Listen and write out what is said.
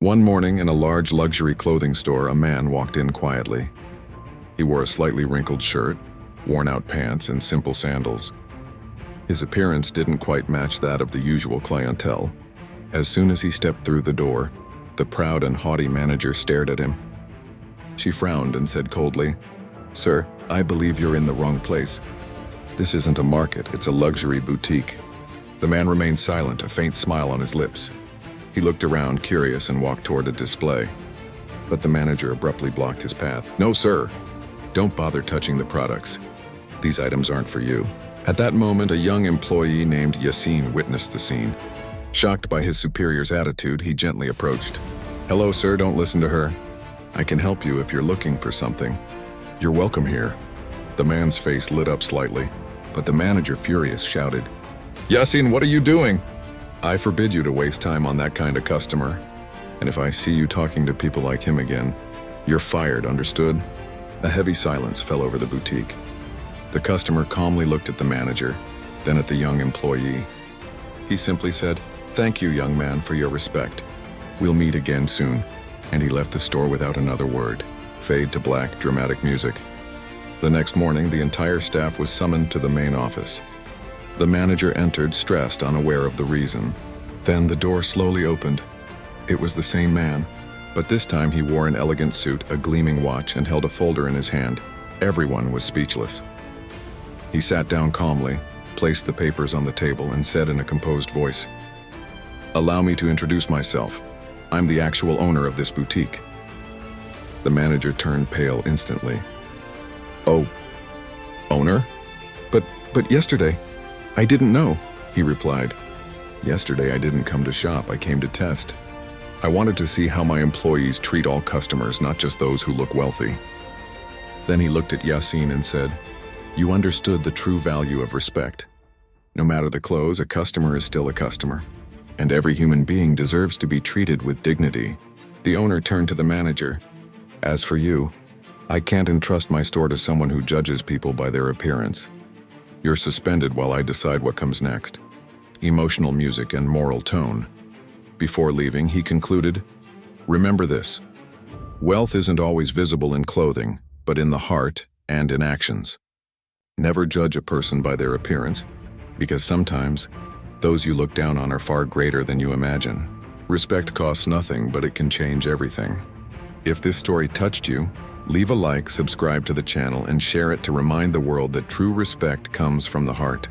One morning in a large luxury clothing store, a man walked in quietly. He wore a slightly wrinkled shirt, worn-out pants, and simple sandals. His appearance didn't quite match that of the usual clientele. As soon as he stepped through the door, the proud and haughty manager stared at him. She frowned and said coldly, "Sir, I believe you're in the wrong place. This isn't a market, it's a luxury boutique." The man remained silent, a faint smile on his lips. He looked around, curious, and walked toward a display. But the manager abruptly blocked his path. "No, sir. Don't bother touching the products. These items aren't for you." At that moment, a young employee named Yassine witnessed the scene. Shocked by his superior's attitude, he gently approached. "Hello, sir, don't listen to her. I can help you if you're looking for something. You're welcome here." The man's face lit up slightly, but the manager, furious, shouted, "Yassine, what are you doing? I forbid you to waste time on that kind of customer. And if I see you talking to people like him again, you're fired, understood?" A heavy silence fell over the boutique. The customer calmly looked at the manager, then at the young employee. He simply said, "Thank you, young man, for your respect. We'll meet again soon." And he left the store without another word. Fade to black, dramatic music. The next morning, the entire staff was summoned to the main office. The manager entered, stressed, unaware of the reason. Then the door slowly opened. It was the same man, but this time he wore an elegant suit, a gleaming watch, and held a folder in his hand. Everyone was speechless. He sat down calmly, placed the papers on the table, and said in a composed voice, "Allow me to introduce myself. I'm the actual owner of this boutique." The manager turned pale instantly. "Oh, owner? But yesterday, I didn't know," he replied. "Yesterday I didn't come to shop, I came to test. I wanted to see how my employees treat all customers, not just those who look wealthy." Then he looked at Yassine and said, "You understood the true value of respect. No matter the clothes, a customer is still a customer, and every human being deserves to be treated with dignity." The owner turned to the manager. "As for you, I can't entrust my store to someone who judges people by their appearance. You're suspended while I decide what comes next." Emotional music and moral tone. Before leaving, he concluded, "Remember this. Wealth isn't always visible in clothing, but in the heart and in actions. Never judge a person by their appearance, because sometimes those you look down on are far greater than you imagine. Respect costs nothing, but it can change everything." If this story touched you, leave a like, subscribe to the channel, and share it to remind the world that true respect comes from the heart.